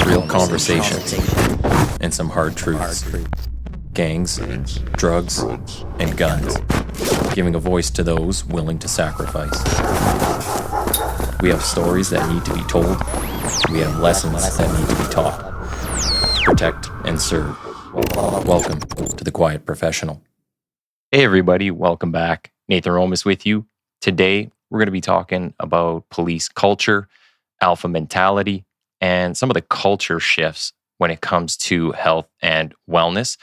real conversations, and some hard truths. Gangs, drugs, and guns. Giving a voice to those willing to sacrifice. We have stories that need to be told. We have lessons that need to be taught. Protect and serve. Welcome to The Quiet Professional. Hey everybody, welcome back. Nathan Romas with you. Today, we're going to be talking about police culture, alpha mentality, and some of the culture shifts when it comes to health and wellness.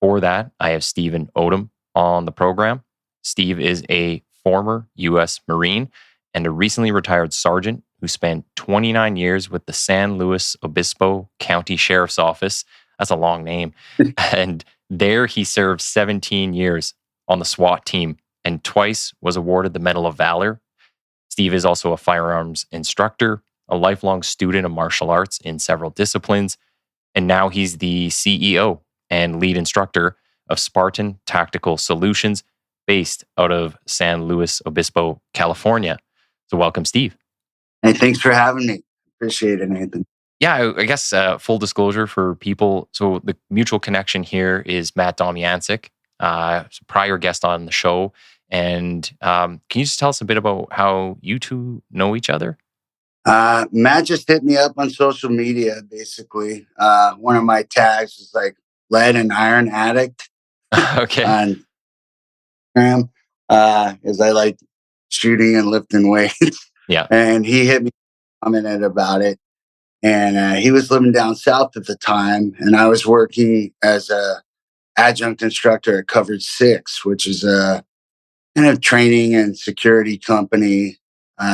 For that, I have Stephen Odom on the program. Steve is a former U.S. Marine and a recently retired sergeant who spent 29 years with the San Luis Obispo County Sheriff's Office. That's a long name. And there he served 17 years on the SWAT team and twice was awarded the Medal of Valor. Steve is also a firearms instructor, a lifelong student of martial arts in several disciplines, and now he's the CEO and lead instructor of Spartan Tactical Solutions based out of San Luis Obispo, California. So welcome, Steve. Hey, thanks for having me. Appreciate it, Nathan. Yeah, I guess full disclosure for people. So the mutual connection here is Matt Domiancic, prior guest on the show. And can you just tell us a bit about how you two know each other? Matt just hit me up on social media, basically. One of my tags is like lead and iron addict Okay. on Instagram, as I like shooting and lifting weights. Yeah. And he hit me, commented about it. And he was living down south at the time. And I was working as a adjunct instructor at Covered 6, which is a kind of training and security company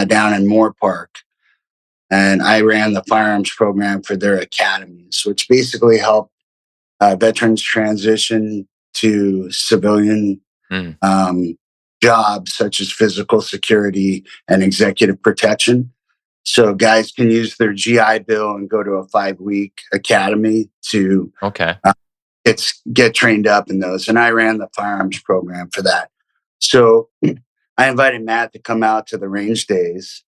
down in Moore Park. And I ran the firearms program for their academies, which basically helped veterans transition to civilian jobs such as physical security and executive protection. So guys can use their GI Bill and go to a 5-week academy to get trained up in those. And I ran the firearms program for that. So I invited Matt to come out to the range days,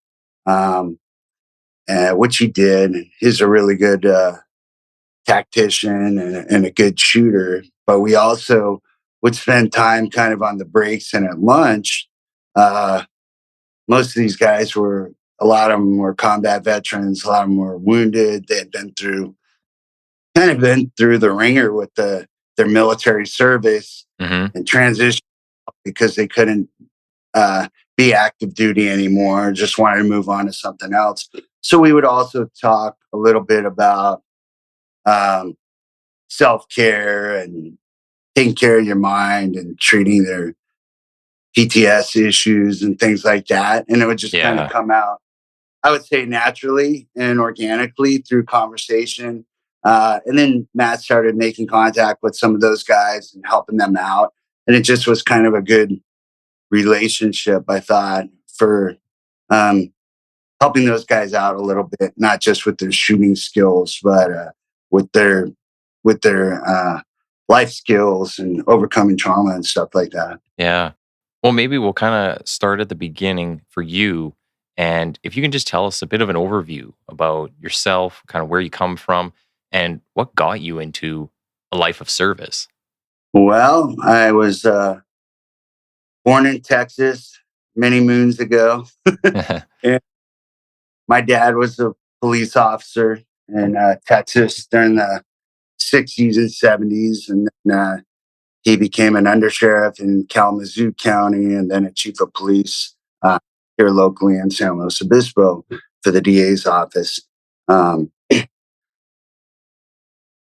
which he did. He's a really good tactician and a good shooter. But we also would spend time kind of on the breaks and at lunch. Most of these guys a lot of them were combat veterans. A lot of them were wounded. They had been through the ringer with their military service and transition because they couldn't be active duty anymore, just wanted to move on to something else. So we would also talk a little bit about self-care and taking care of your mind and treating their PTS issues and things like that. And it would just kind of come out, I would say, naturally and organically through conversation. And then Matt started making contact with some of those guys and helping them out. And it just was kind of a good relationship, I thought, for helping those guys out a little bit, not just with their shooting skills, but with their life skills and overcoming trauma and stuff like that. Yeah. Well, maybe we'll kind of start at the beginning for you. And if you can just tell us a bit of an overview about yourself, kind of where you come from, and what got you into a life of service. Well, I was born in Texas many moons ago. And my dad was a police officer in Texas during the 60s and 70s. And then he became an undersheriff in Kalamazoo County and then a chief of police here locally in San Luis Obispo for the DA's office.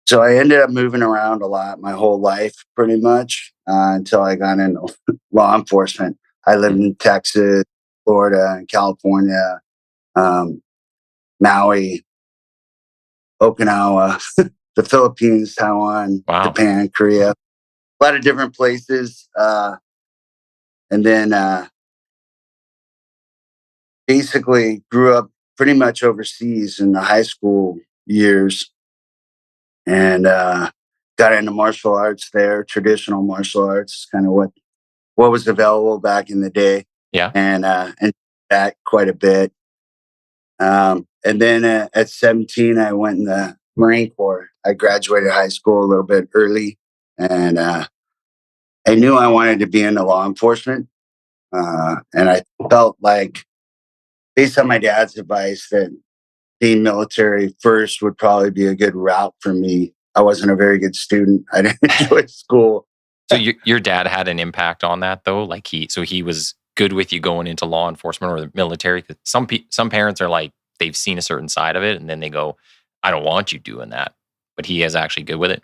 So I ended up moving around a lot my whole life, pretty much, until I got into law enforcement. I lived in Texas, Florida, and California, Maui, Okinawa, the Philippines, Taiwan, Japan, Korea, a lot of different places. And then basically grew up pretty much overseas in the high school years. And got into martial arts there, traditional martial arts, kind of what was available back in the day. Yeah. And that quite a bit. And then at 17, I went in the Marine Corps. I graduated high school a little bit early, and I knew I wanted to be into law enforcement. And I felt like, based on my dad's advice, that being military first would probably be a good route for me. I wasn't a very good student. I didn't enjoy school. So your dad had an impact on that, though? Like he was good with you going into law enforcement or the military? Some parents are like, they've seen a certain side of it, and then they go, I don't want you doing that. But he is actually good with it.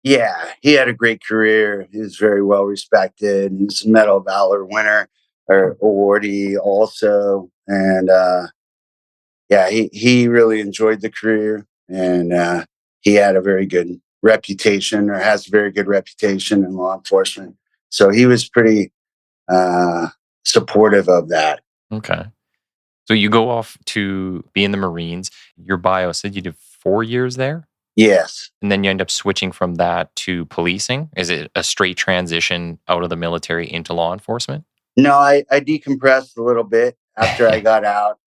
Yeah, he had a great career. He was very well respected. He was a Medal of Valor winner or awardee also. And yeah, he really enjoyed the career, and he had a very good reputation, or has a very good reputation in law enforcement. So he was pretty supportive of that. Okay. So you go off to be in the Marines. Your bio said you did 4 years there? Yes. And then you end up switching from that to policing? Is it a straight transition out of the military into law enforcement? No, I decompressed a little bit after I got out.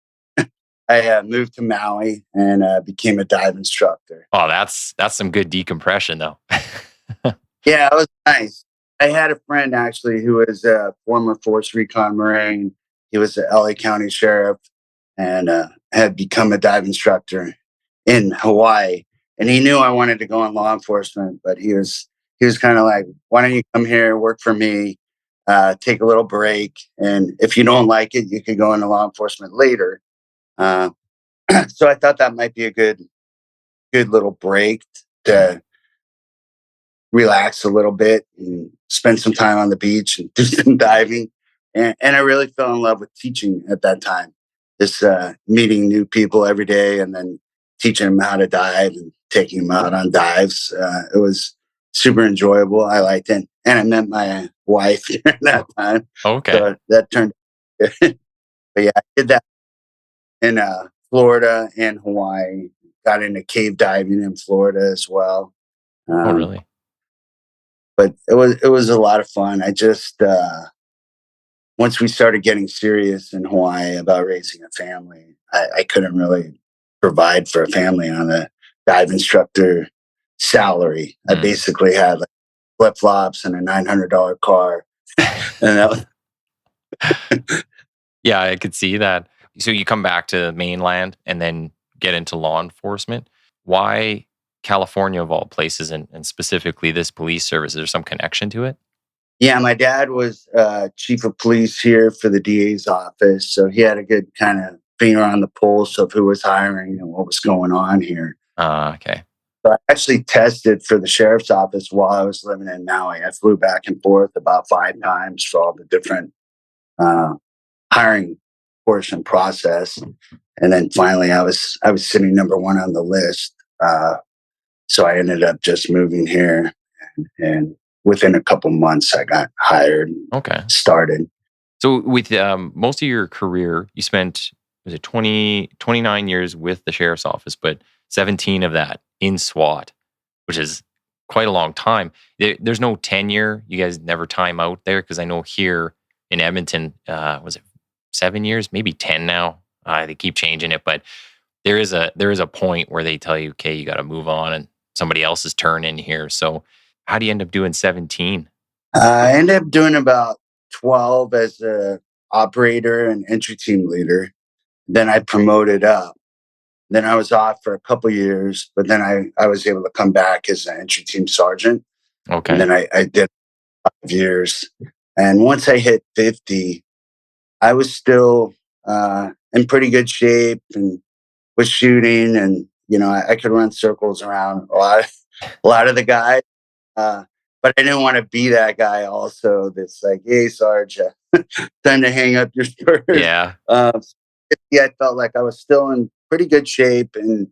I moved to Maui and became a dive instructor. Oh, that's some good decompression, though. Yeah, it was nice. I had a friend actually who was a former Force Recon Marine. He was the LA County Sheriff and had become a dive instructor in Hawaii. And he knew I wanted to go in law enforcement, but he was kind of like, "Why don't you come here, work for me, take a little break, and if you don't like it, you could go into law enforcement later." Uh, so I thought that might be a good little break to relax a little bit and spend some time on the beach and do some diving. And I really fell in love with teaching at that time. Just meeting new people every day and then teaching them how to dive and taking them out on dives. It was super enjoyable. I liked it. And I met my wife at that time. Okay. So that turned good. But yeah, I did that in Florida and Hawaii. Got into cave diving in Florida as well. Oh, really? But it was a lot of fun. I just once we started getting serious in Hawaii about raising a family, I couldn't really provide for a family on a dive instructor salary. I basically had like flip flops and a $900 car, and that was Yeah, I could see that. So you come back to the mainland and then get into law enforcement. Why California of all places, and specifically this police service? Is there some connection to it? yeah. My dad was chief of police here for the DA's office, so he had a good kind of finger on the pulse of who was hiring and what was going on here. Okay. So I actually tested for the sheriff's office while I was living in Maui. I flew back and forth about 5 times for all the different uh, hiring portion process, and then finally I was sitting number one on the list. So I ended up just moving here, and within a couple months I got hired. Okay. Started. So with most of your career, you spent, was it 29 years with the sheriff's office, but 17 of that in SWAT, which is quite a long time. There's no tenure. You guys never time out there? Because I know here in Edmonton, was it 7 years, maybe 10 now? They keep changing it, but there is a point where they tell you, okay, you got to move on, and somebody else's turn in here. So how do you end up doing 17? I ended up doing about 12 as a operator and entry team leader. Then I promoted up. Then I was off for a couple years, but then I was able to come back as an entry team sergeant. Okay. And then I did 5 years. And once I hit 50, I was still in pretty good shape and was shooting. And, you know, I could run circles around a lot of the guys. But I didn't want to be that guy also that's like, hey, Sarge, time to hang up your spurs. Yeah. Yeah, I felt like I was still in pretty good shape and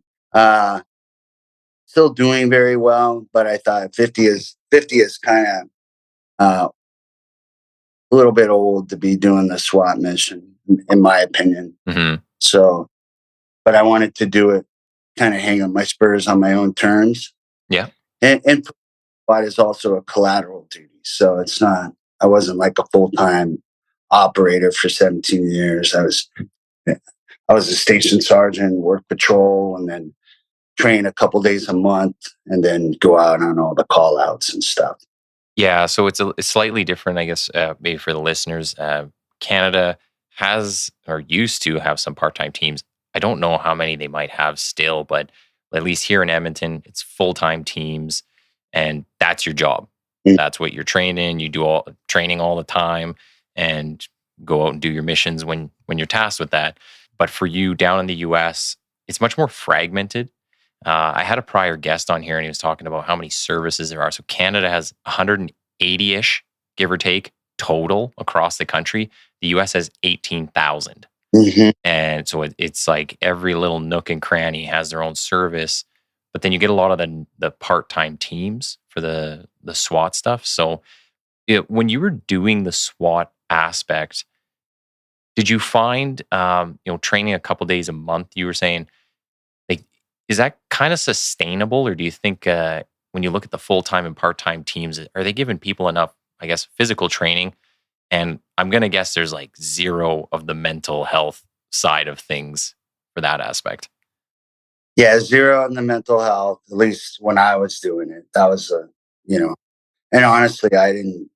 still doing very well. But I thought 50 is kind of a little bit old to be doing the SWAT mission, in my opinion. Mm-hmm. So, but I wanted to do it, kind of hang up my spurs on my own terms. Yeah. And SWAT is also a collateral duty. So it's not, I wasn't like a full time operator for 17 years. I was I was a station sergeant, work patrol, and then train a couple days a month, and then go out on all the call outs and stuff. Yeah, so it's slightly different, I guess, maybe for the listeners. Canada has or used to have some part-time teams. I don't know how many they might have still, but at least here in Edmonton, it's full-time teams, and that's your job. Mm. That's what you're trained in. You do all training all the time, and go out and do your missions when you're tasked with that. But for you down in the U.S., it's much more fragmented. I had a prior guest on here and he was talking about how many services there are. So Canada has 180-ish, give or take, total across the country. The US has 18,000. Mm-hmm. And so it's like every little nook and cranny has their own service. But then you get a lot of the part-time teams for the SWAT stuff. So when you were doing the SWAT aspect, did you find, training a couple days a month, you were saying, like, is that kind of sustainable, or do you think when you look at the full time and part time teams, are they giving people enough, I guess, physical training? And I'm gonna guess there's like zero of the mental health side of things for that aspect. Yeah, zero on the mental health. At least when I was doing it, that was and honestly, I didn't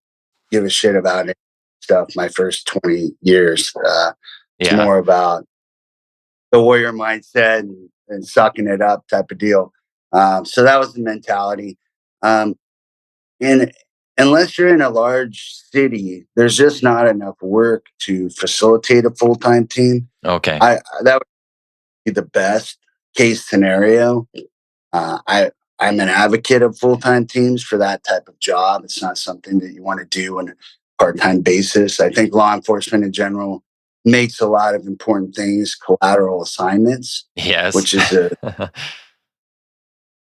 give a shit about it stuff my first 20 years. It's Yeah. more about the warrior mindset and sucking it up type of deal. So that was the mentality. Um, and unless you're in a large city, there's just not enough work to facilitate a full time team. Okay. That would be the best case scenario. Uh, I I'm an advocate of full time teams for that type of job. It's not something that you want to do on a part time basis. I think law enforcement in general makes a lot of important things collateral assignments, Yes. which is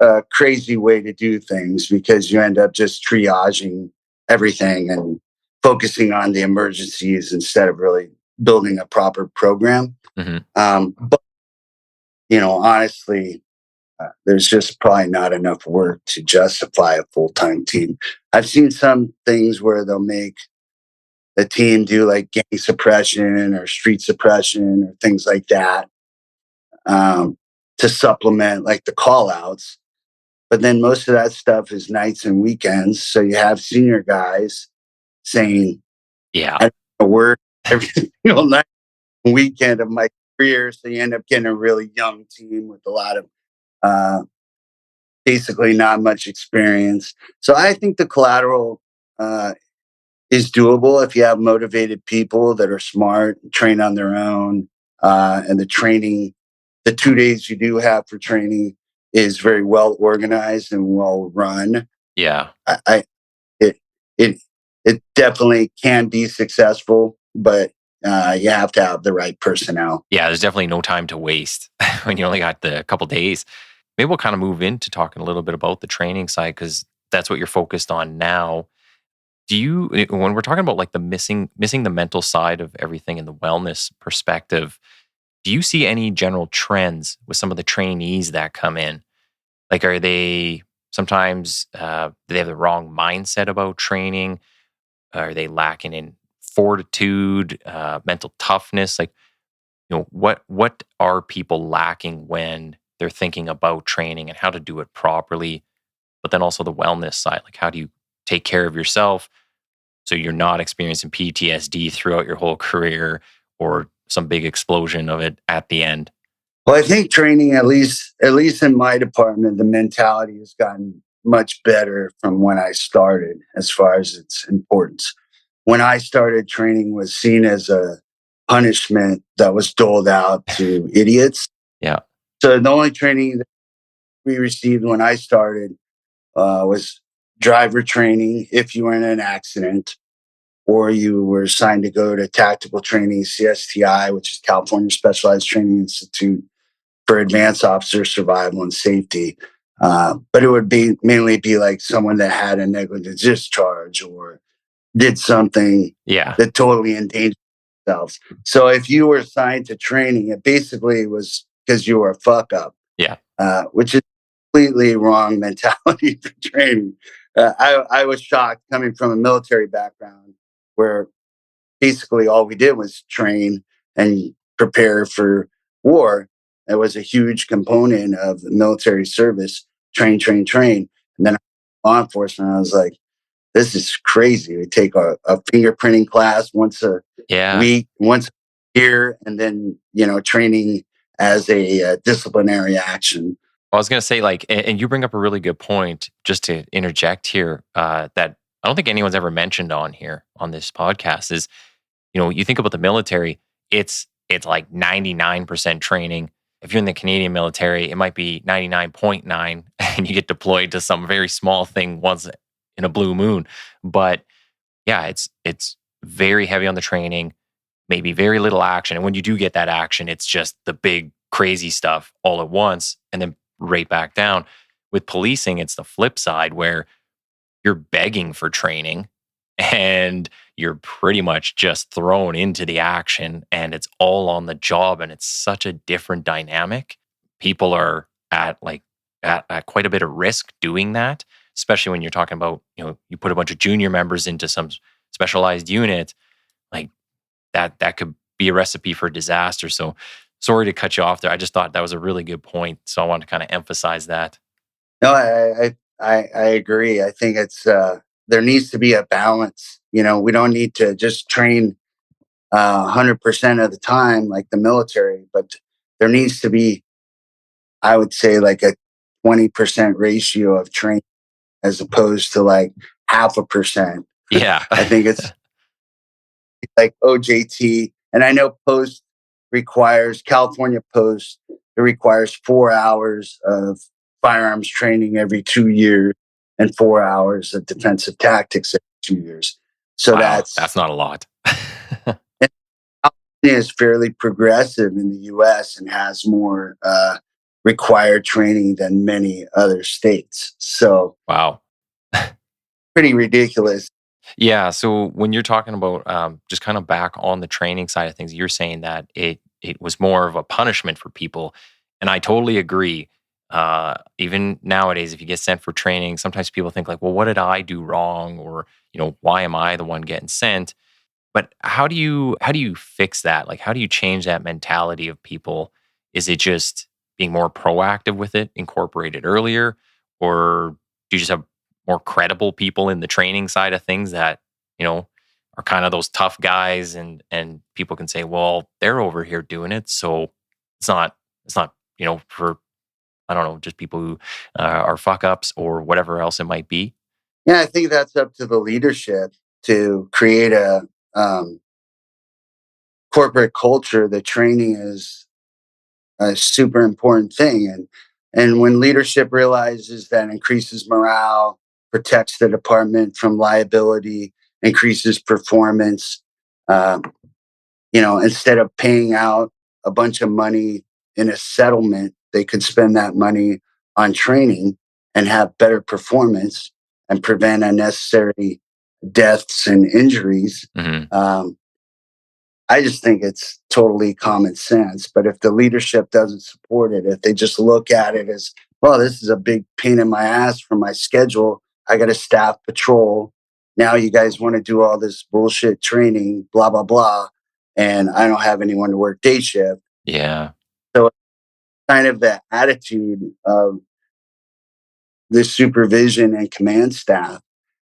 a crazy way to do things because you end up just triaging everything and focusing on the emergencies instead of really building a proper program. Hmm. But honestly, there's just probably not enough work to justify a full time team. I've seen some things where they'll make the team do like gang suppression or street suppression or things like that um, to supplement like the call outs. But then most of that stuff is nights and weekends. So you have senior guys saying, Yeah. I don't work every single night and weekend of my career. So you end up getting a really young team with a lot of uh, basically not much experience. So I think the collateral uh, is doable if you have motivated people that are smart, train on their own, and the training, the 2 days you do have for training is very well organized and well run. Yeah. I it it it definitely can be successful, but you have to have the right personnel. Yeah. There's definitely no time to waste when you only got the couple days. Maybe we'll kind of move into talking a little bit about the training side because that's what you're focused on now. Do you, when we're talking about like the missing the mental side of everything in the wellness perspective, do you see any general trends with some of the trainees that come in? Like, are they sometimes do they have the wrong mindset about training? Are they lacking in fortitude, mental toughness? Like, what are people lacking when they're thinking about training and how to do it properly? But then also the wellness side, like how do you take care of yourself so you're not experiencing PTSD throughout your whole career or some big explosion of it at the end? Well, I think training, at least in my department, the mentality has gotten much better from when I started as far as its importance. When I started, training was seen as a punishment that was doled out to idiots. Yeah. So the only training that we received when I started was driver training if you were in an accident or you were assigned to go to tactical training, CSTI, which is California Specialized Training Institute for advanced officer survival and safety. But it would be mainly be like someone that had a negligent discharge or did something Yeah. that totally endangered themselves. So if you were assigned to training, it basically was because you were a fuck up, Yeah. which is completely wrong mentality for training. I was shocked coming from a military background where basically all we did was train and prepare for war, it was a huge component of the military service, train, train, train. And then law enforcement, I was like, this is crazy. We take a fingerprinting class once a week, once a year, and then, training as a disciplinary action. I was going to say, like, and you bring up a really good point, just to interject here, that I don't think anyone's ever mentioned on here on this podcast is, you think about the military, it's like 99% training. If you're in the Canadian military, it might be 99.9 and you get deployed to some very small thing once in a blue moon. But yeah, it's very heavy on the training, maybe very little action. And when you do get that action, it's just the big crazy stuff all at once and then right back down. With policing, it's the flip side where you're begging for training and you're pretty much just thrown into the action and it's all on the job, and it's such a different dynamic. People are at quite a bit of risk doing that, especially when you're talking about, you put a bunch of junior members into some specialized unit, like that could be a recipe for disaster. So sorry to cut you off there. I just thought that was a really good point. So I wanted to kind of emphasize that. No, I agree. I think it's there needs to be a balance. We don't need to just train 100% of the time like the military, but there needs to be, I would say, like a 20% ratio of training as opposed to like 0.5%. Yeah. I think it's like OJT, and I know California Post, it requires 4 hours of firearms training every 2 years and 4 hours of defensive tactics every 2 years. So wow, that's not a lot. California is fairly progressive in the U.S. and has more required training than many other states. So wow, pretty ridiculous. Yeah. So when you're talking about just kind of back on the training side of things, you're saying that it was more of a punishment for people, and I totally agree. Even nowadays, if you get sent for training, sometimes people think like, "Well, what did I do wrong?" Or why am I the one getting sent? But how do you fix that? Like, how do you change that mentality of people? Is it just being more proactive with it, incorporate it earlier, or do you just have more credible people in the training side of things that are kind of those tough guys, and people can say, well, they're over here doing it, so it's not for I don't know, just people who are fuck ups or whatever else it might be. Yeah, I think that's up to the leadership to create a corporate culture. That training is a super important thing, and when leadership realizes that, increases morale, protects the department from liability, increases performance. Um, instead of paying out a bunch of money in a settlement, they could spend that money on training and have better performance and prevent unnecessary deaths and injuries. Mm-hmm. I just think it's totally common sense. But if the leadership doesn't support it, if they just look at it as, well, this is a big pain in my ass for my schedule, I got a staff patrol. Now you guys want to do all this bullshit training, blah, blah, blah. And I don't have anyone to work day shift. Yeah. So kind of the attitude of the supervision and command staff.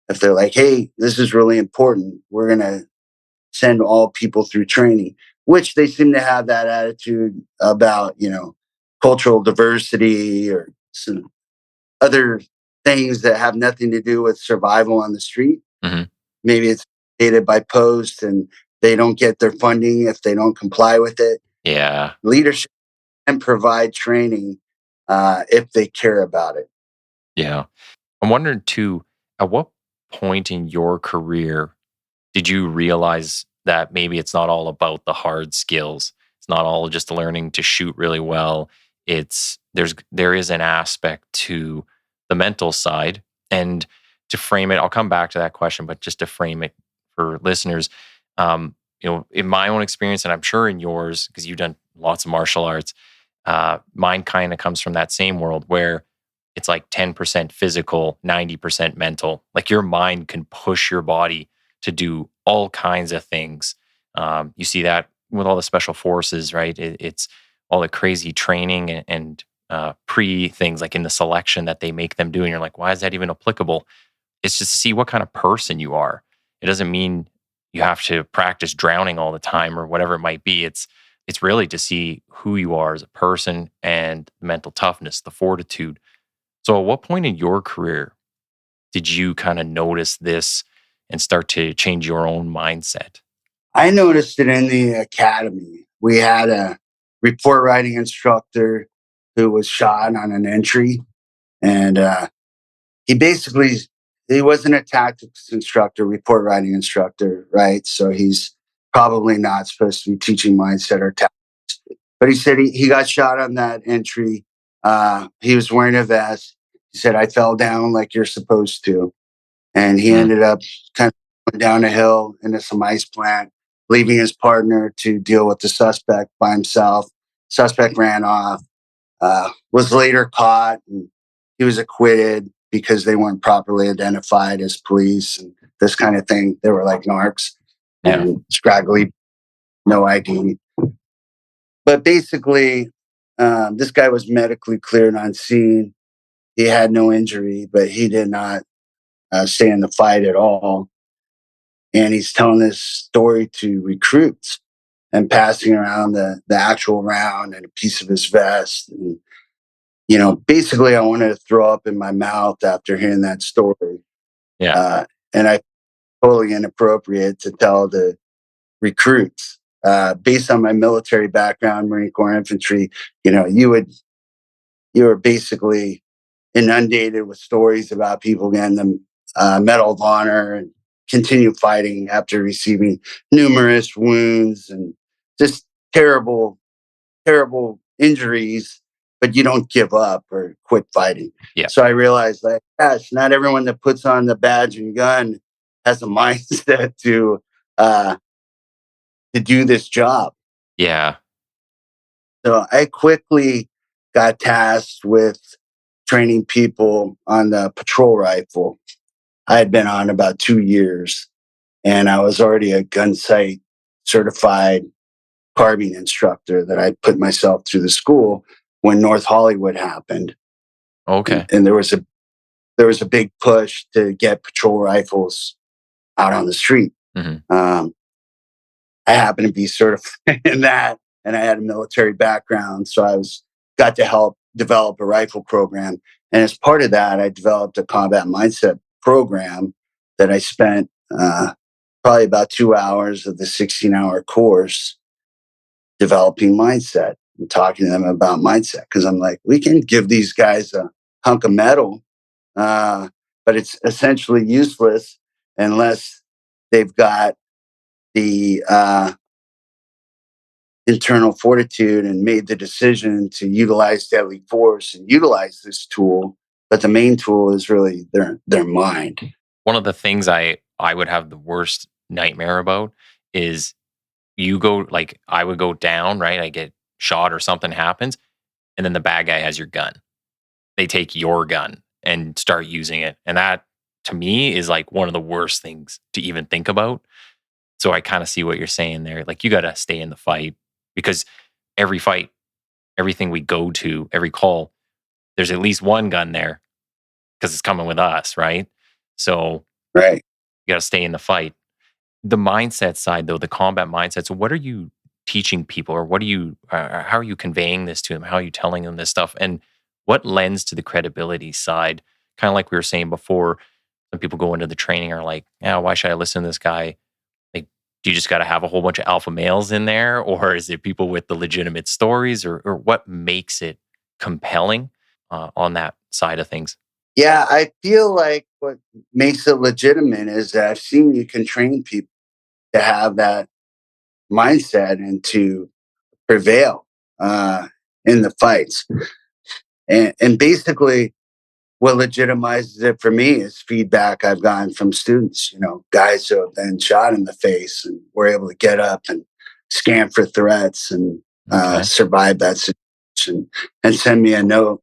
If they're like, hey, this is really important, we're going to send all people through training, which they seem to have that attitude about, cultural diversity or some other things that have nothing to do with survival on the street. Mm-hmm. Maybe it's stated by post and they don't get their funding if they don't comply with it. Yeah. Leadership can provide training if they care about it. Yeah. I'm wondering too, at what point in your career did you realize that maybe it's not all about the hard skills? It's not all just learning to shoot really well. There is an aspect to the mental side. And to frame it, I'll come back to that question, but just to frame it for listeners, in my own experience, and I'm sure in yours, because you've done lots of martial arts, mine kind of comes from that same world where it's like 10% physical, 90% mental. Like your mind can push your body to do all kinds of things. You see that with all the special forces, right? It's all the crazy training and pre things like in the selection that they make them do. And you're like, why is that even applicable? It's just to see what kind of person you are. It doesn't mean you have to practice drowning all the time or whatever it might be. It's really to see who you are as a person and the mental toughness, the fortitude. So at what point in your career did you kind of notice this and start to change your own mindset? I noticed it in the academy. We had a report writing instructor who was shot on an entry, and he basically he wasn't a tactics instructor, report writing instructor, right? So he's probably not supposed to be teaching mindset or tactics. But he said he got shot on that entry. He was wearing a vest. He said, "I fell down like you're supposed to," and he Mm, ended up kind of going down a hill into some ice plant, leaving his partner to deal with the suspect by himself. Suspect ran off, was later caught, and he was acquitted because they weren't properly identified as police and this kind of thing. They were like narcs yeah. and scraggly, no ID. But basically, this guy was medically cleared on scene. He had no injury, but he did not stay in the fight at all. And he's telling this story to recruits and passing around the actual round and a piece of his vest. And, basically, I wanted to throw up in my mouth after hearing that story. Yeah. And I totally inappropriate to tell the recruits. Based on my military background, Marine Corps infantry, you were basically inundated with stories about people getting the Medal of Honor and continue fighting after receiving numerous wounds and just terrible, terrible injuries, but you don't give up or quit fighting. Yeah. So I realized, like, gosh, not everyone that puts on the badge and gun has a mindset uh, to do this job. Yeah. So I quickly got tasked with training people on the patrol rifle. I had been on about 2 years, and I was already a gun sight certified carbine instructor that I put myself through the school when North Hollywood happened. Okay. And there was a big push to get patrol rifles out on the street. Hmm. I happened to be certified in that, and I had a military background, so got to help develop a rifle program. And as part of that, I developed a combat mindset program that I spent probably about 2 hours of the 16-hour course developing mindset and talking to them about mindset. Because I'm like, we can give these guys a hunk of metal, but it's essentially useless unless they've got the internal fortitude and made the decision to utilize deadly force and utilize this tool. But the main tool is really their mind. One of the things I would have the worst nightmare about is you go like I would go down, right? I get shot or something happens, and then the bad guy has your gun. They take your gun and start using it. And that to me is like one of the worst things to even think about. So I kind of see what you're saying there. Like you got to stay in the fight because every fight, everything we go to, every call, there's at least one gun there because it's coming with us, right? So Right. you got to stay in the fight. The mindset side, though, the combat mindset. So, what are you teaching people, or what are you, how are you conveying this to them? How are you telling them this stuff? And what lends to the credibility side? Kind of like we were saying before, some people go into the training are like, yeah, why should I listen to this guy? Like, do you just got to have a whole bunch of alpha males in there, or is it people with the legitimate stories, or what makes it compelling on that side of things? Yeah, I feel like what makes it legitimate is that I've seen you can train people to have that mindset and to prevail in the fights. And basically, what legitimizes it for me is feedback I've gotten from students, guys who have been shot in the face and were able to get up and scan for threats and Okay. survive that situation and send me a note,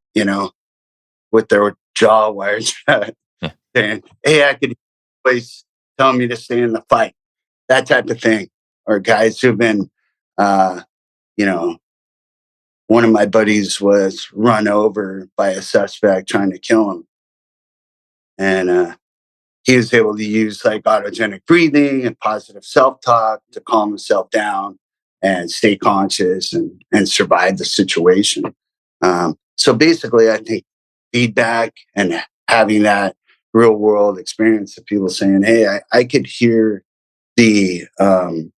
with their jaw wired shut Yeah. saying, "Hey, I could always tell me to stay in the fight," that type of thing. Or guys who've been, uh, you know, one of my buddies was run over by a suspect trying to kill him. And he was able to use like autogenic breathing and positive self-talk to calm himself down and stay conscious and survive the situation. So basically, I think feedback and having that real world experience of people saying, hey, I could hear the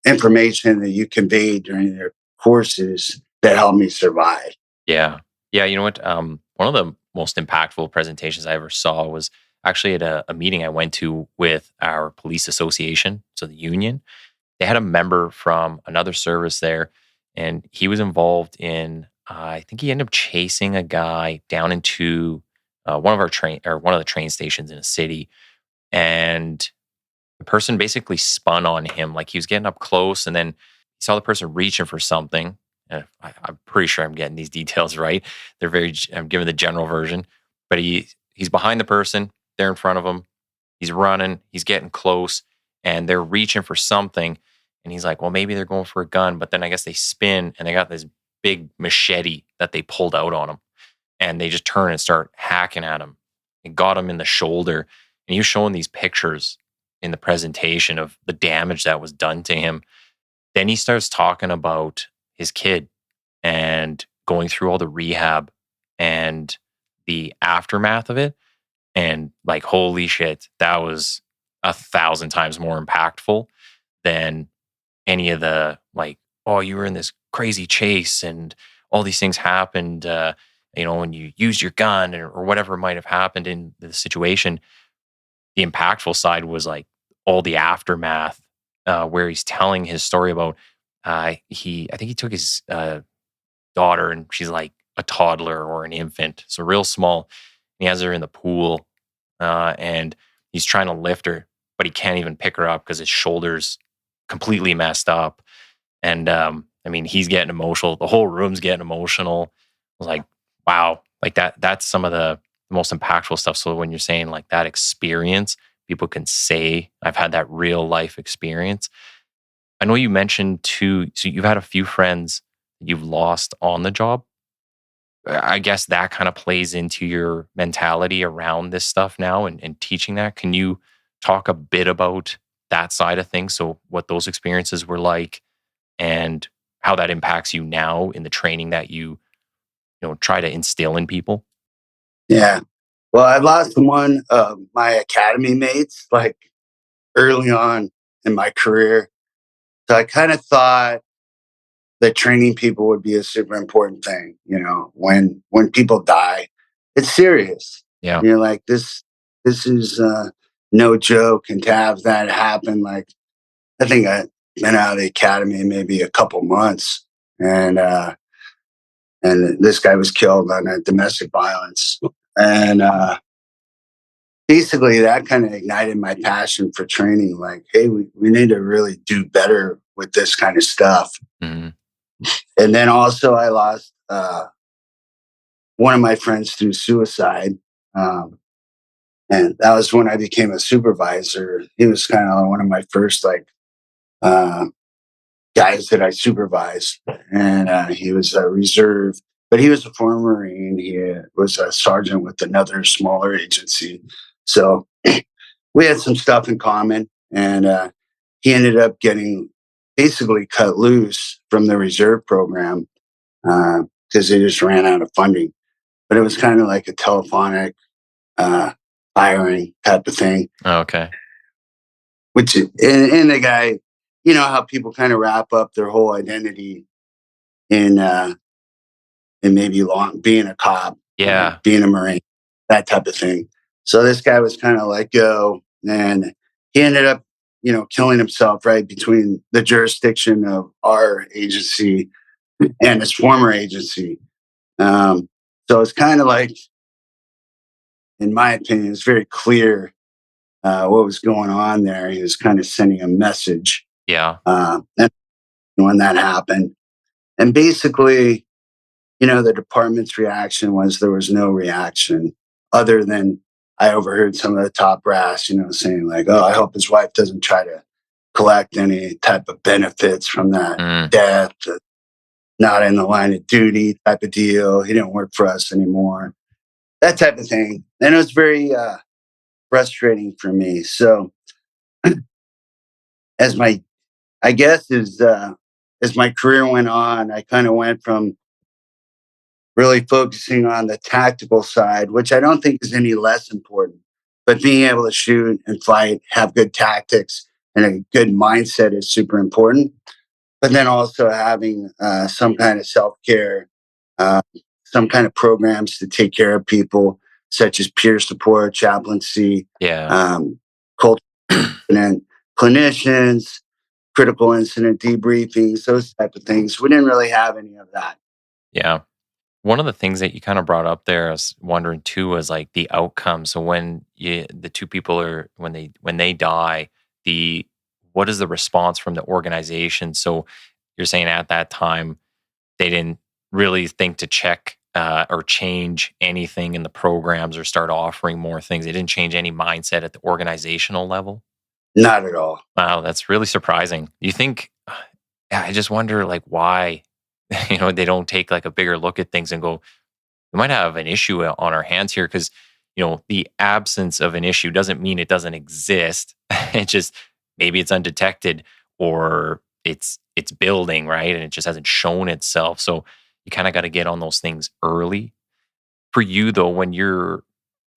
information that you conveyed during your courses that helped me survive. Yeah. Yeah. You know what? One of the most impactful presentations I ever saw was actually at a meeting I went to with our police association, so the union. They had a member from another service there, and he was involved in, I think he ended up chasing a guy down into one of our train or one of the train stations in a city. And the person basically spun on him. Like he was getting up close and then he saw the person reaching for something. I'm pretty sure I'm getting these details right. I'm giving the general version, but he's behind the person. They're in front of him. He's running. He's getting close and they're reaching for something. And he's like, well, maybe they're going for a gun. But then I guess they spin and they got this big machete that they pulled out on him. And they just turn and start hacking at him. It got him in the shoulder. And he was showing these pictures in the presentation of the damage that was done to him. Then he starts talking about his kid and going through all the rehab and the aftermath of it. And like, holy shit, that was 1,000 times more impactful than any of the like, oh, you were in this crazy chase and all these things happened, when you used your gun or whatever might have happened in the situation. The impactful side was like all the aftermath, where he's telling his story about I think he took his daughter and she's like a toddler or an infant, so real small. He has her in the pool, and he's trying to lift her, but he can't even pick her up because his shoulders completely messed up. And he's getting emotional. The whole room's getting emotional. I was like, wow, like that's some of the most impactful stuff. So when you're saying like that experience, people can say, I've had that real life experience. I know you mentioned too, so you've had a few friends you've lost on the job. I guess that kind of plays into your mentality around this stuff now and teaching that. Can you talk a bit about that side of things? So what those experiences were like and how that impacts you now in the training that you try to instill in people? Yeah. Well, I lost one of my academy mates like early on in my career. So I kind of thought that training people would be a super important thing. When people die, it's serious. Yeah. You're like, this is no joke. And to have that happen, like, I think I've been out of the academy maybe a couple months. And this guy was killed on a domestic violence. And basically that kind of ignited my passion for training. Like, hey, we need to really do better with this kind of stuff. Mm-hmm. And then also I lost one of my friends through suicide. And that was when I became a supervisor. He was kind of one of my first guys that I supervised. And he was a reserve, but he was a former Marine. He was a sergeant with another smaller agency. So we had some stuff in common. And he ended up getting basically cut loose from the reserve program because they just ran out of funding. But it was kind of like a telephonic hiring type of thing. Oh, okay. Which and the guy, how people kind of wrap up their whole identity in maybe being a cop, yeah, being a Marine, that type of thing. So this guy was kind of let go, and he ended up, killing himself right between the jurisdiction of our agency and his former agency. So it's kind of like, in my opinion, it's very clear what was going on there. He was kind of sending a message. Yeah. And when that happened, and basically, the department's reaction was there was no reaction other than I overheard some of the top brass, saying like, oh, I hope his wife doesn't try to collect any type of benefits from that death. not in the line of duty type of deal. He didn't work for us anymore. That type of thing. And it was very frustrating for me. So as my I guess as my career went on, I kind of went from really focusing on the tactical side, which I don't think is any less important, but being able to shoot and fight, have good tactics, and a good mindset is super important. But then also having some kind of self care, uh, some kind of programs to take care of people, such as peer support, chaplaincy, Yeah. culture, and clinicians, critical incident debriefings, those type of things. We didn't really have any of that. Yeah. One of the things that you kind of brought up there, I was wondering too, was like the outcome. So the two people are when they die, the what is the response from the organization? So you're saying at that time they didn't really think to check or change anything in the programs or start offering more things. They didn't change any mindset at the organizational level. Not at all. Wow, that's really surprising. You think? Yeah, I just wonder like why they don't take like a bigger look at things and go, we might have an issue on our hands here because the absence of an issue doesn't mean it doesn't exist. It just maybe it's undetected or it's building, right, and it just hasn't shown itself. So you kind of got to get on those things early. For you though, when you're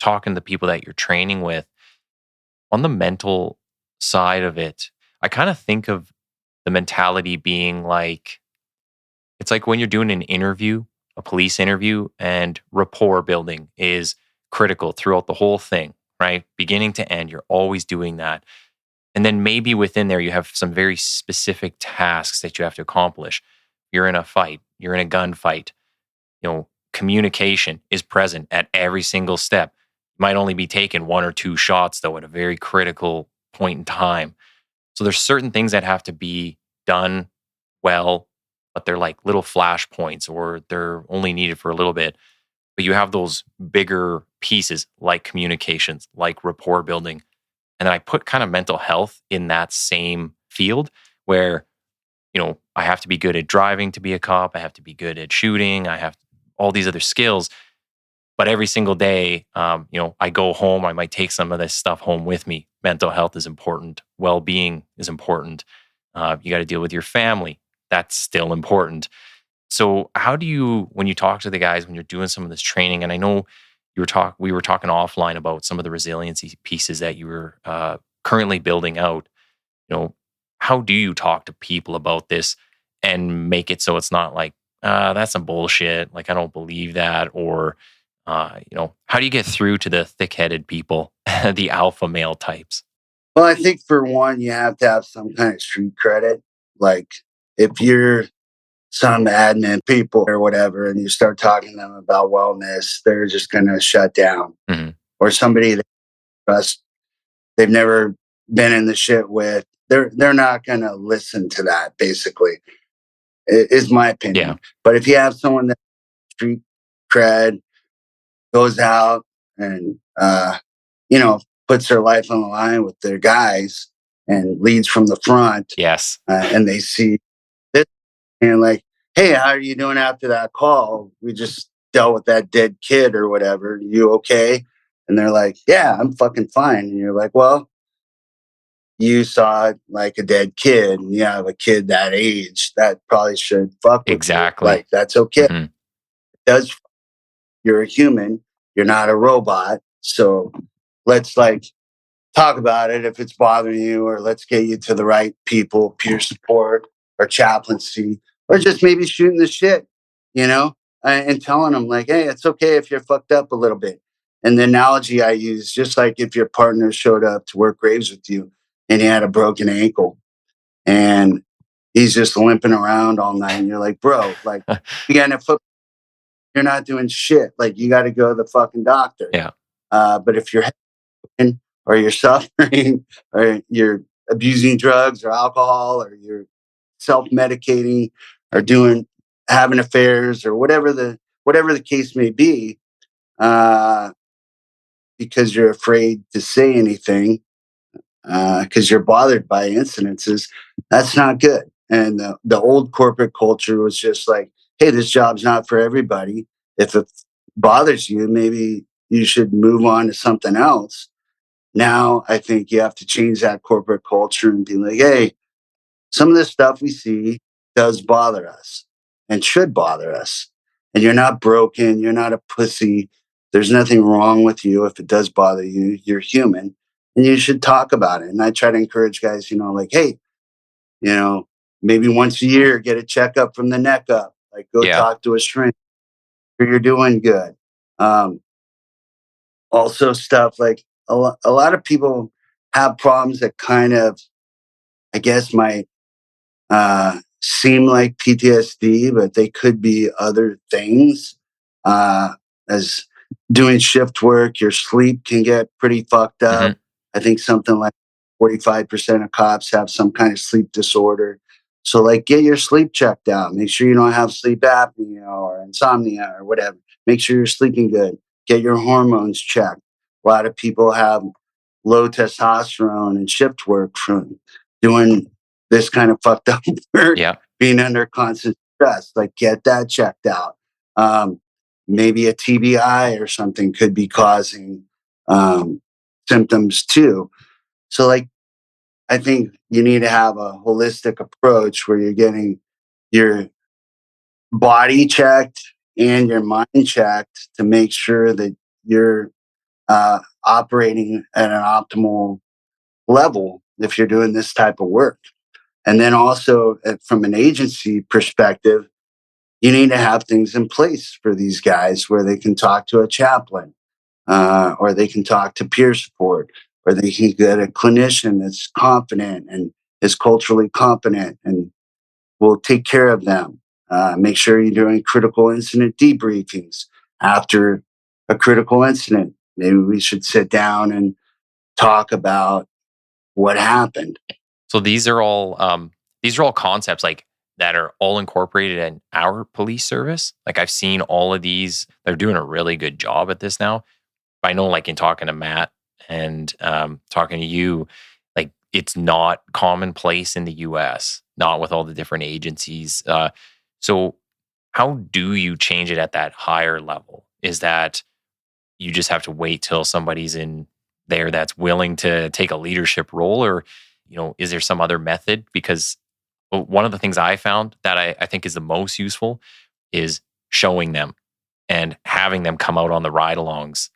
talking to the people that you're training with on the mental side of it, I kind of think of the mentality being like it's like when you're doing an interview, a police interview, and rapport building is critical throughout the whole thing, right? Beginning to end, you're always doing that. And then maybe within there, you have some very specific tasks that you have to accomplish. You're in a fight, you're in a gunfight. Communication is present at every single step. Might only be taken one or two shots, though, at a very critical point in time. So there's certain things that have to be done well, but they're like little flashpoints or they're only needed for a little bit. But you have those bigger pieces like communications, like rapport building. And then I put kind of mental health in that same field where, I have to be good at driving to be a cop. I have to be good at shooting. I have all these other skills. But every single day, I go home, I might take some of this stuff home with me. Mental health is important. Well-being is important. You got to deal with your family. That's still important. So how do you, when you talk to the guys, when you're doing some of this training, and I know we were talking offline about some of the resiliency pieces that you were currently building out, how do you talk to people about this and make it so it's not like, that's some bullshit. Like, I don't believe that. Or, how do you get through to the thick-headed people, the alpha male types? Well, I think for one, you have to have some kind of street credit. Like if you're some admin people or whatever, and you start talking to them about wellness, they're just going to shut down. Mm-hmm. Or somebody they trust, they've never been in the shit with, they're not going to listen to that. Basically, is my opinion. Yeah. But if you have someone that street cred goes out and you know puts their life on the line with their guys and leads from the front, Yes. and they see this and like, hey, how are you doing after that call? We just dealt with that dead kid or whatever. You okay? And they're like, yeah, I'm fucking fine. And you're like, well, you saw like a dead kid and you have a kid that age that probably should fuck with Exactly. you. Like, that's okay. Mm-hmm. It does. You're a human. You're not a robot. So let's like talk about it if it's bothering you, or let's get you to the right people, peer support or chaplaincy, or just maybe shooting the shit, and telling them like, hey, it's okay if you're fucked up a little bit. And the analogy I use, just like if your partner showed up to work graves with you and he had a broken ankle and he's just limping around all night, and you're like, bro, like you got a foot, you're not doing shit. Like you got to go to the fucking doctor. Yeah. But if you're or you're suffering or you're abusing drugs or alcohol or you're self-medicating or having affairs or whatever the case may be, because you're afraid to say anything, because you're bothered by incidences, that's not good. And the old corporate culture was just like, hey, this job's not for everybody. If it bothers you, maybe you should move on to something else. Now, I think you have to change that corporate culture and be like, hey, some of this stuff we see does bother us and should bother us. And you're not broken. You're not a pussy. There's nothing wrong with you if it does bother you. You're human and you should talk about it. And I try to encourage guys, like, hey, you know, maybe once a year, get a checkup from the neck up. Like, go Yeah. talk to a shrink. You're doing good. Um, Also, stuff like a lot of people have problems that kind of, I guess, might seem like PTSD, but they could be other things. As doing shift work, your sleep can get pretty fucked Hmm. up. I think something like 45% of cops have some kind of sleep disorder. So, like, get your sleep checked out. Make sure you don't have sleep apnea or insomnia or whatever. Make sure you're sleeping good. Get your hormones checked. A lot of people have low testosterone and shift work from doing this kind of fucked up work, Yeah. being under constant stress. Like, get that checked out. Um, Maybe a TBI or something could be causing symptoms too. So, like, I think you need to have a holistic approach where you're getting your body checked and your mind checked to make sure that you're operating at an optimal level if you're doing this type of work. And then also, from an agency perspective, you need to have things in place for these guys where they can talk to a chaplain, or they can talk to peer support, or they can get a clinician that's confident and is culturally competent and will take care of them. Make sure you're doing critical incident debriefings after a critical incident. Maybe we should sit down and talk about what happened. So these are all concepts like that are all incorporated in our police service. Like I've seen all of these. They're doing a really good job at this now. I know, like in talking to Matt and talking to you, like it's not commonplace in the U.S. Not with all the different agencies. So how do you change it at that higher level? Is that you just have to wait till somebody's in there that's willing to take a leadership role, or is there some other method? Because one of the things I found that I think is the most useful is showing them and having them come out on the ride-alongs.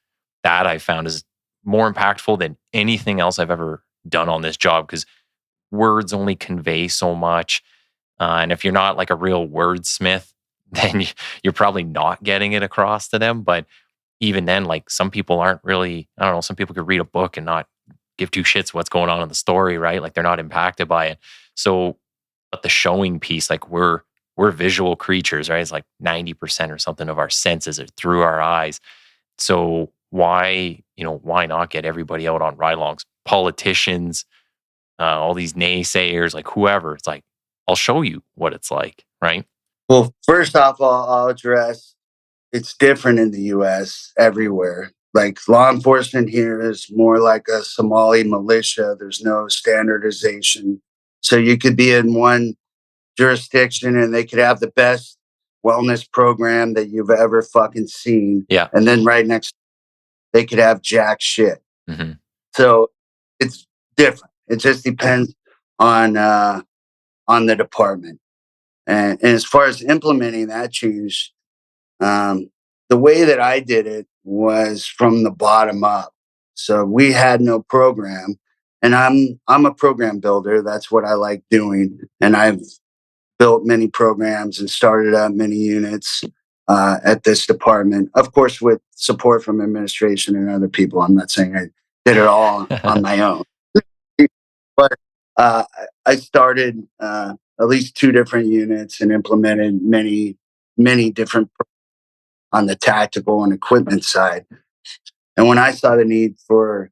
That I found is more impactful than anything else I've ever done on this job, because words only convey so much. And if you're not like a real wordsmith, then you're probably not getting it across to them. But even then, like some people aren't really, I don't know, some people could read a book and not give two shits what's going on in the story, right? Like they're not impacted by it. So, but the showing piece, like we're visual creatures, right? It's like 90% or something of our senses are through our eyes. So why not get everybody out on ride-alongs? Politicians, all these naysayers, like whoever. It's like, I'll show you what it's like, right? Well, first off, I'll address it's different in the US everywhere. Like, law enforcement here is more like a Somali militia. There's no standardization. So you could be in one jurisdiction and they could have the best wellness program that you've ever fucking seen. Yeah. And then right next, they could have jack shit. Mm-hmm. So it's different. It just depends on the department. And as far as implementing that change, the way that I did it was from the bottom up. So we had no program, and I'm a program builder. That's what I like doing, and I've built many programs and started up many units at this department. Of course, with support from administration and other people. I'm not saying I did it all on my own, but I started at least two different units and implemented many different on the tactical and equipment side. And when I saw the need for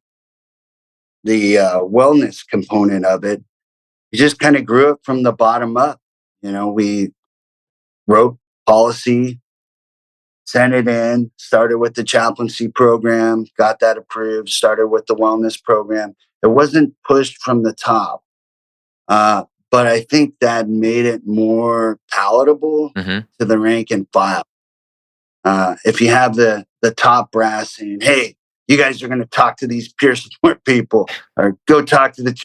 the wellness component of it, we just kind of grew it from the bottom up. We wrote policy, sent it in, started with the chaplaincy program, got that approved, started with the wellness program. It wasn't pushed from the top. but I think that made it more palatable to the rank and file. If you have the top brass saying, "Hey, you guys are going to talk to these peer support people, or go talk to the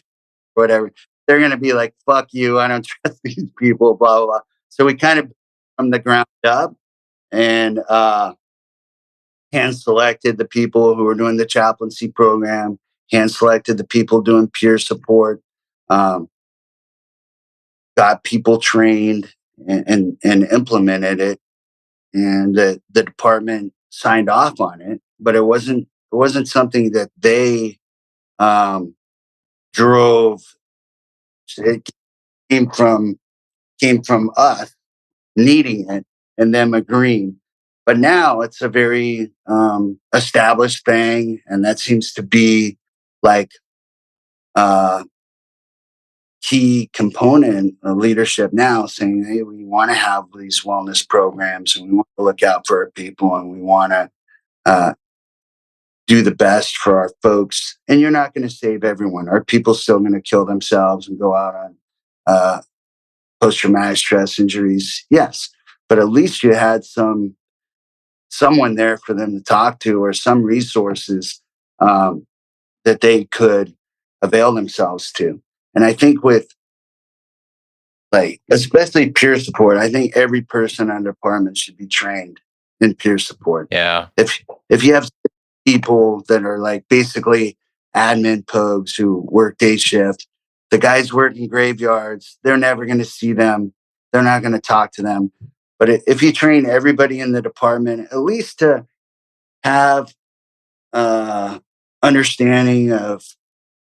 whatever," they're going to be like, "Fuck you, I don't trust these people." Blah blah blah. So we kind of from the ground up and hand selected the people who were doing the chaplaincy program, hand selected the people doing peer support, um, got people trained and implemented it, and the department signed off on it. But it wasn't something that they um, drove. It came from us needing it and them agreeing. But now it's a very established thing, and that seems to be like a key component of leadership now, saying, "Hey, we want to have these wellness programs, and we want to look out for our people, and we want to uh, do the best for our folks." And you're not going to save everyone. Are people still going to kill themselves and go out on post-traumatic stress injuries? Yes, but at least you had someone there for them to talk to, or some resources um, that they could avail themselves to. And I think with like especially peer support, I think every person on the department should be trained in peer support. Yeah. If you have people that are like basically admin pogues who work day shift, the guys working graveyards, they're never going to see them. They're not going to talk to them. But if you train everybody in the department, at least to have uh, understanding of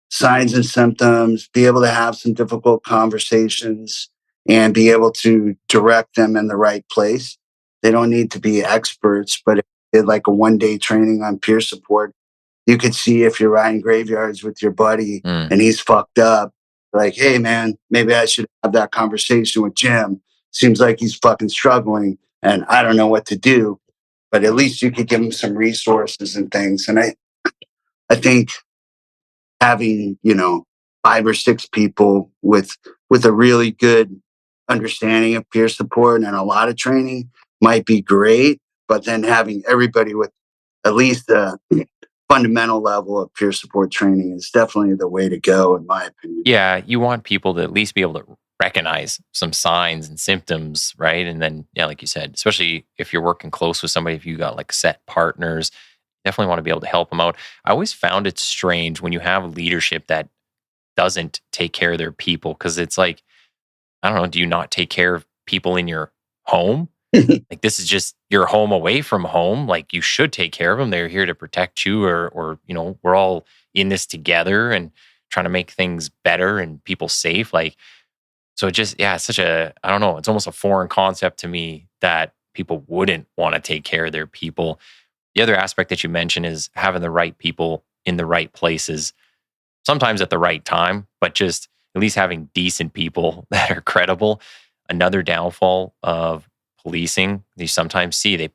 signs and symptoms, be able to have some difficult conversations, and be able to direct them in the right place. They don't need to be experts, but if you did like a 1-day training on peer support, you could see if you're riding graveyards with your buddy and he's fucked up. Like, "Hey, man, maybe I should have that conversation with Jim. Seems like he's fucking struggling and I don't know what to do." But at least you could give him some resources and things. And I think having 5 or 6 people with a really good understanding of peer support and a lot of training might be great, but then having everybody with at least a fundamental level of peer support training is definitely the way to go, in my opinion. Yeah, you want people to at least be able to recognize some signs and symptoms, right? And then, yeah, like you said, especially if you're working close with somebody, if you got like set partners, definitely want to be able to help them out. I always found it strange when you have leadership that doesn't take care of their people, because it's like, I don't know, do you not take care of people in your home? Like, this is just your home away from home. Like, you should take care of them. They're here to protect you, or we're all in this together and trying to make things better and people safe. Like, so it just, yeah, it's such a, I don't know, it's almost a foreign concept to me that people wouldn't want to take care of their people. The other aspect that you mentioned is having the right people in the right places, sometimes at the right time, but just at least having decent people that are credible. Another downfall of policing, you sometimes see they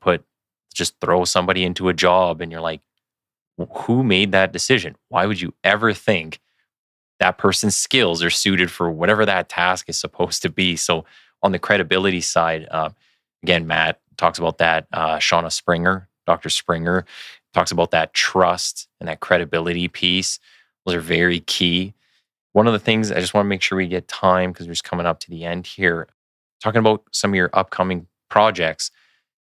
just throw somebody into a job and you're like, who made that decision? Why would you ever think that person's skills are suited for whatever that task is supposed to be? So on the credibility side, again, Matt talks about that. Shauna Springer, Dr. Springer, talks about that trust and that credibility piece. Those are very key. One of the things I just want to make sure we get time, because we're just coming up to the end here, talking about some of your upcoming projects.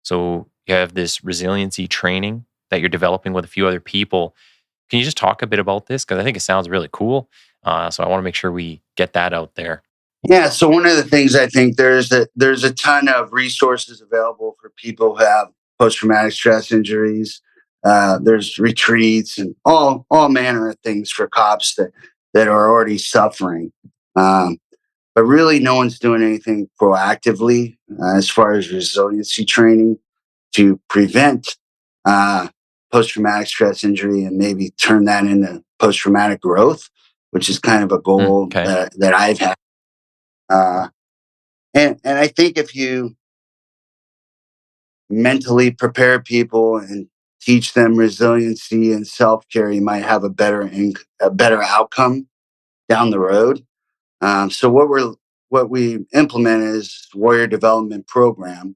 So you have this resiliency training that you're developing with a few other people. Can you just talk a bit about this? Because I think it sounds really cool. So I want to make sure we get that out there. Yeah. So one of the things, I think there's a ton of resources available for people who have post-traumatic stress injuries. There's retreats and all manner of things for cops that are already suffering. Um, but really, no one's doing anything proactively as far as resiliency training to prevent uh, post-traumatic stress injury and maybe turn that into post-traumatic growth, which is kind of a goal Okay. that I've had. Uh, and I think if you mentally prepare people and teach them resiliency and self care, you might have a better outcome down the road. So what we implement is warrior development program,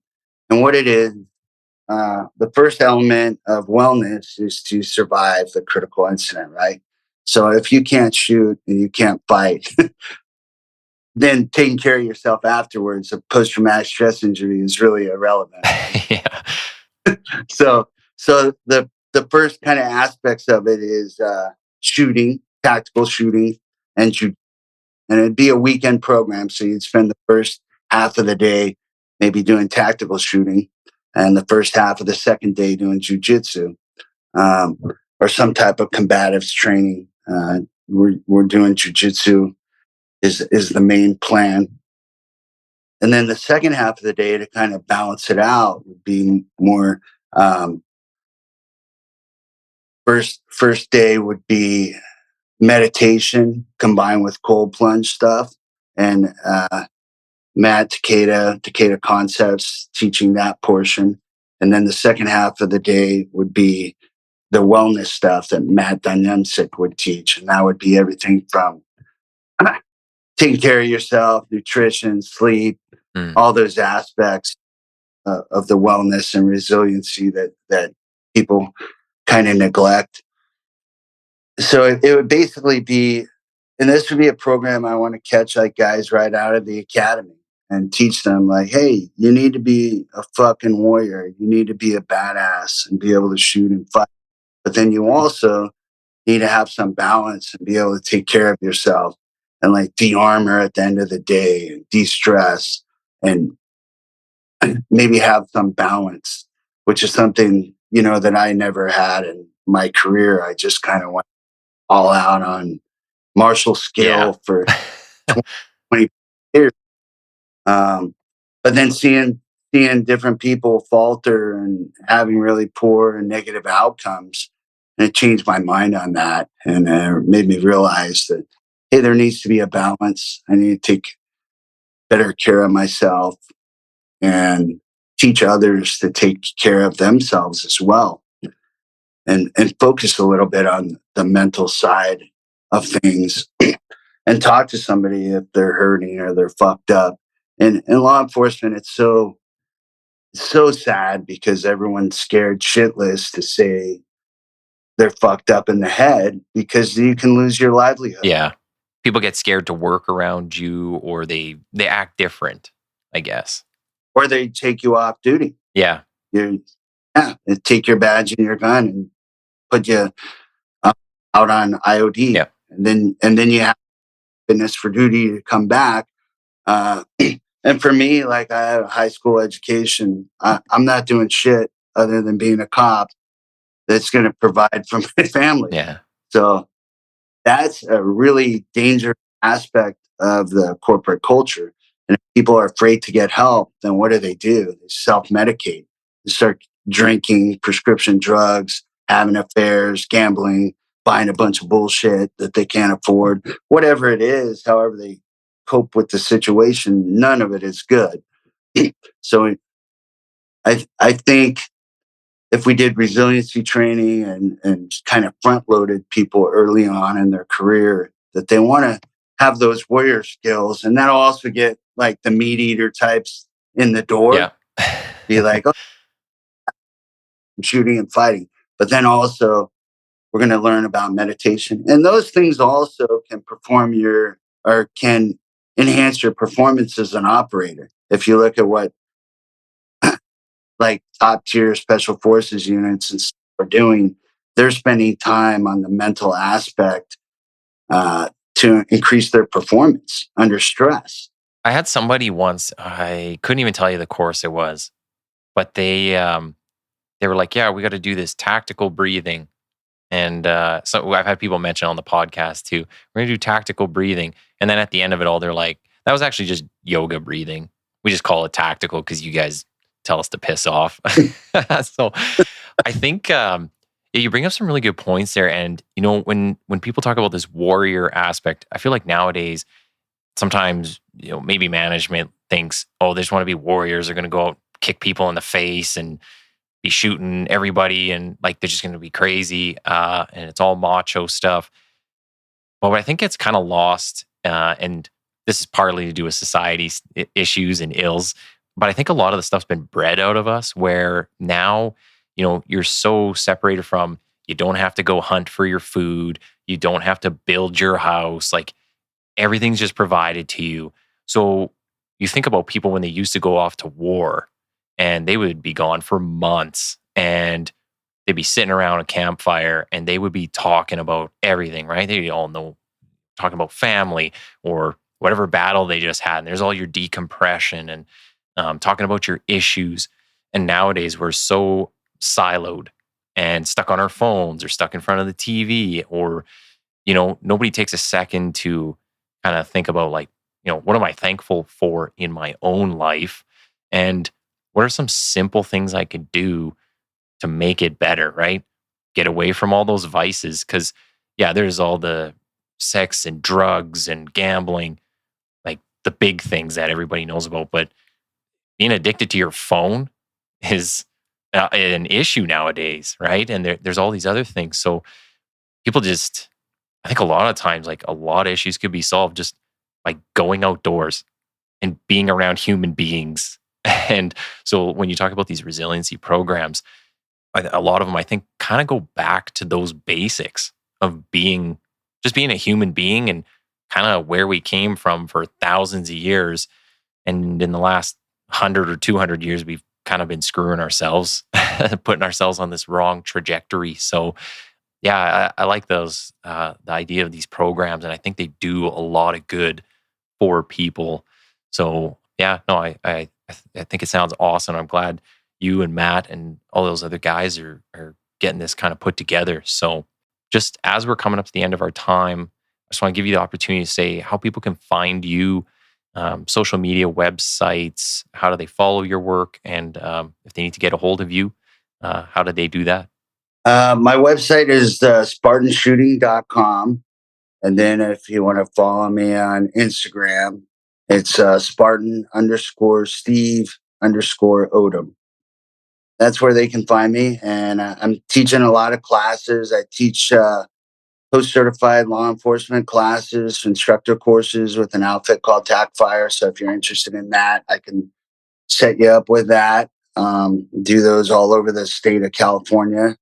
and what it is. The first element of wellness is to survive the critical incident, right? So if you can't shoot and you can't fight, then taking care of yourself afterwards, a post-traumatic stress injury is really irrelevant, right? Yeah. So the first kind of aspects of it is shooting, tactical shooting, and and it'd be a weekend program. So you'd spend the first half of the day maybe doing tactical shooting, and the first half of the second day doing jujitsu, um, or some type of combatives training. We're doing jujitsu is the main plan, and then the second half of the day to kind of balance it out would be more. Um, first day would be meditation combined with cold plunge stuff, and Matt Takeda Concepts, teaching that portion. And then the second half of the day would be the wellness stuff that Matt Dynamsic would teach. And that would be everything from taking care of yourself, nutrition, sleep, Mm. all those aspects of the wellness and resiliency that people kind of neglect. So it would basically be, and this would be a program I want to catch like guys right out of the academy and teach them like, hey, you need to be a fucking warrior. You need to be a badass and be able to shoot and fight. But then you also need to have some balance and be able to take care of yourself and like de-armor at the end of the day and de-stress and maybe have some balance, which is something, that I never had in my career. I just kind of went all out on martial Yeah. skill for 20 years. But then seeing different people falter and having really poor and negative outcomes, and it changed my mind on that, and made me realize that hey, there needs to be a balance. I need to take better care of myself and teach others to take care of themselves as well, and focus a little bit on the mental side of things and talk to somebody if they're hurting or they're fucked up. And in law enforcement, it's so sad because everyone's scared shitless to say they're fucked up in the head because you can lose your livelihood. Yeah. People get scared to work around you, or they act different, I guess. Or they take you off duty. Yeah. You they take your badge and your gun and put you out on IOD. Yeah. And then you have fitness for duty to come back. Uh, and for me, like I have a high school education, I'm not doing shit other than being a cop that's going to provide for my family. Yeah. So that's a really dangerous aspect of the corporate culture. And if people are afraid to get help, then what do? They self-medicate. They start drinking prescription drugs, having affairs, gambling, buying a bunch of bullshit that they can't afford. Whatever it is, however they cope with the situation, none of it is good. So I think if we did resiliency training and kind of front loaded people early on in their career, that they want to have those warrior skills, and that'll also get like the meat eater types in the door, Yeah. be like, oh, I'm shooting and fighting. But then also we're going to learn about meditation, and those things also can can enhance your performance as an operator. If you look at what like top tier special forces units and stuff are doing, they're spending time on the mental aspect to increase their performance under stress. I had somebody once, I couldn't even tell you the course it was, but they were like, "Yeah, we got to do this tactical breathing." And so I've had people mention on the podcast too. We're gonna do tactical breathing, and then at the end of it all, they're like, "That was actually just yoga breathing. We just call it tactical because you guys tell us to piss off." So I think yeah, you bring up some really good points there. And when people talk about this warrior aspect, I feel like nowadays sometimes maybe management thinks, oh, they just want to be warriors. They're going to go out, kick people in the face, and be shooting everybody, and like they're just going to be crazy, and it's all macho stuff. But what I think gets kind of lost, and this is partly to do with society's issues and ills, but I think a lot of the stuff's been bred out of us where now, you're so separated from, you don't have to go hunt for your food. You don't have to build your house. Like everything's just provided to you. So you think about people when they used to go off to war and they would be gone for months and they'd be sitting around a campfire and they would be talking about everything, right? They all know, talking about family or whatever battle they just had. And there's all your decompression and talking about your issues. And nowadays we're so siloed and stuck on our phones or stuck in front of the TV, or, nobody takes a second to kind of think about like, what am I thankful for in my own life? And what are some simple things I could do to make it better, right? Get away from all those vices. Cause yeah, there's all the sex and drugs and gambling, like the big things that everybody knows about. But being addicted to your phone is an issue nowadays, right? And there's all these other things. So people just, I think a lot of times, like a lot of issues could be solved just by going outdoors and being around human beings. And so when you talk about these resiliency programs, a lot of them, I think, kind of go back to those basics of just being a human being and kind of where we came from for thousands of years. And in the last 100 or 200 years, we've kind of been screwing ourselves, putting ourselves on this wrong trajectory. So yeah, I like those, the idea of these programs, and I think they do a lot of good for people. So yeah, no, I think it sounds awesome. I'm glad you and Matt and all those other guys are getting this kind of put together. So just as we're coming up to the end of our time, I just want to give you the opportunity to say how people can find you, social media, websites, how do they follow your work, and if they need to get a hold of you, how do they do that? My website is spartanshooting.com. And then if you want to follow me on Instagram, it's Spartan_Steve_Odom. That's where they can find me. And I'm teaching a lot of classes. I teach post-certified law enforcement classes, instructor courses with an outfit called TACFire. So if you're interested in that, I can set you up with that. Do those all over the state of California.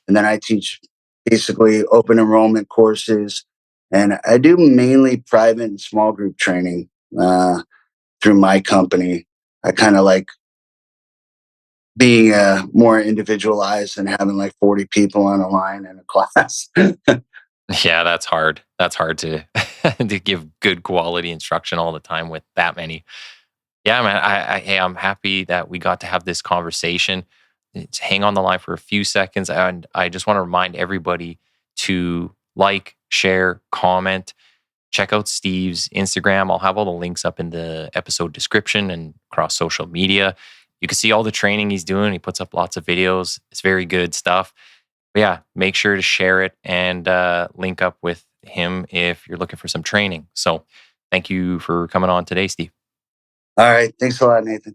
And then I teach basically open enrollment courses. And I do mainly private and small group training through my company. I kind of like being more individualized and having like 40 people on a line in a class. Yeah, that's hard. That's hard to to give good quality instruction all the time with that many. Yeah, man. Hey, I'm happy that we got to have this conversation. Hang on the line for a few seconds, and I just want to remind everybody to like, share, comment, check out Steve's Instagram. I'll have all the links up in the episode description and across social media. You can see all the training he's doing. He puts up lots of videos. It's very good stuff. But yeah, make sure to share it and link up with him if you're looking for some training. So thank you for coming on today, Steve. All right. Thanks a lot, Nathan.